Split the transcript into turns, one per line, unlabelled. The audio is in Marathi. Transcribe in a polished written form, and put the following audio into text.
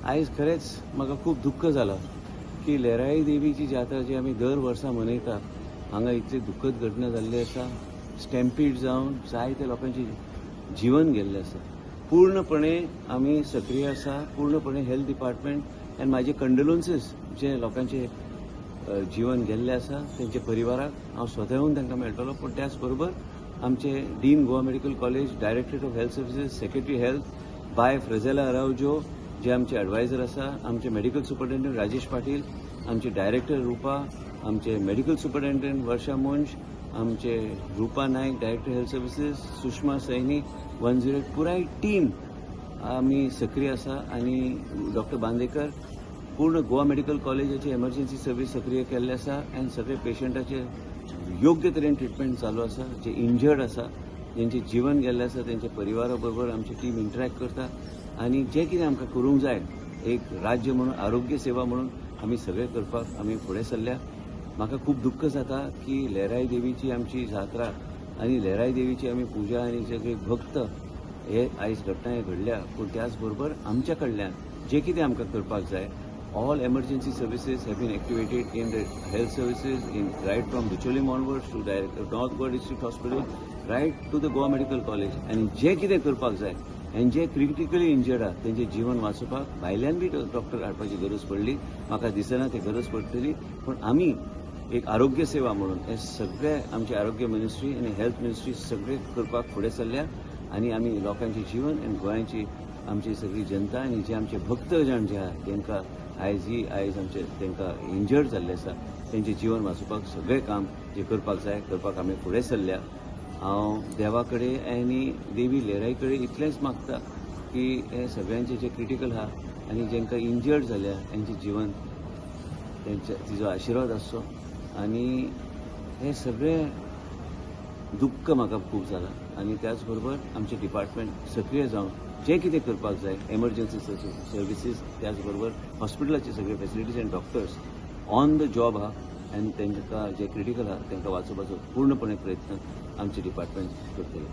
आयज खरेंच म्हाका खूब दुख्ख जालां की लहराई देवीची जात्रा जी आमी दर वर्सा मनयता हांगा इतली दुख्खद घटना जाल्ली आसा. स्टॅम्पीड जावन जायत्या लोकांचे जीवन गेल्लें आसा. पूर्णपणे आमी सक्रीय आसा. पूर्णपणे हेल्थ डिपार्टमेंट एंड म्हाजे कंडोलन्सीस जे लोकांचे जीवन गेल्लें आसा तेंच्या परिवाराक हांव स्वता येवन तांकां मेळटलो. पूण त्याच बरोबर आमचे dean Goa medical college, directorate of health services, secretary health by Frezela Araujo जे आमचे एडवायझर आसा, आमचे मेडिकल सुपरिटेंडंट राजेश पाटील, आमचे डायरेक्टर रुपा, आमचे मेडिकल सुपरिटेंडंट वर्षा मुंज, आमचे Rupa Naik director health services, Sushma Saini 108 पुराय टीम आमी सक्रीय आसा. आनी डॉक्टर बांदेकर पूर्ण गोवा मेडिकल कॉलेजाची एमर्जन्सी सर्वीस सक्रीय केल्ले आसा आनी सगळे पेशंटाचे योग्य तरेन ट्रिटमेंट चालू आसा. जे इंजर्ड आसा, जेंचे जीवन गेल्ले आसा तेंच्या परिवारा बरोबर आमची टीम इंटरॅक्ट करता आनी जे कितें आमकां करूंक जाय एक राज्य म्हणून आरोग्य सेवा म्हणून आमी सगळे करपाक आमी फुडें सरल्या. म्हाका खूब दुख्ख जाता की लहराई देवीची आमची जात्रा आनी लहराई देवीची आमी पुजा आनी सगळे भक्त हे आयज घटना घडल्या. पूण त्याच बरोबर आमच्या कडल्यान जे कितें आमकां करपाक जाय all emergency services have been activated in the health services right from Bicholim onwards to North Goa District Hospital right to the Goa Medical College. आणि जे कितें करपाक जाय आनी जे क्रिटिकली इंजर्ड आहा तेंचें जीवन वाचोवपाक भायल्यान बी डॉक्टर हाडपाची गरज पडली. म्हाका दिसना ती गरज पडटली. पूण आमी एक आरोग्य सेवा म्हणून हे सगळे आमचे आरोग्य मिनिस्ट्री आनी हेल्थ मिनिस्ट्री सगळे करपाक फुडें सरल्या आनी आमी लोकांचें जीवन आनी गोंयची आमची सगळी जनता आनी जे आमचे भक्त जाण जे आहा तांकां आयज आमचे तांकां इंजर्ड जाल्ले आसा तेंचें जीवन वाचोवपाक सगळें काम जे करपाक जाय करपाक आमी फुडें सरल्या. हांव देवा कडेन आनी देवी लहराई कडेन इतलेंच मागता की हे सगळ्यांचे जे क्रिटिकल आहा आनी जेंकां इंजर्ड जाल्या तेंचें जीवन तिजो आशिर्वाद आसचो. आनी हे सगळें दुख्ख म्हाका खूब जालां आनी त्याच बरोबर आमचे डिपार्टमेंट सक्रीय जावन जे कितें करपाक जाय एमर्जन्सी सर्विसीस त्याच बरोबर हॉस्पिटलाचे सगळे फॅसिलिटीज आनी डॉक्टर्स ऑन द जॉब आहा आनी तांकां जे क्रिटिकल आहा तांकां वाचोवपाचो पूर्णपणे प्रयत्न आमचे डिपार्टमेंट करतले.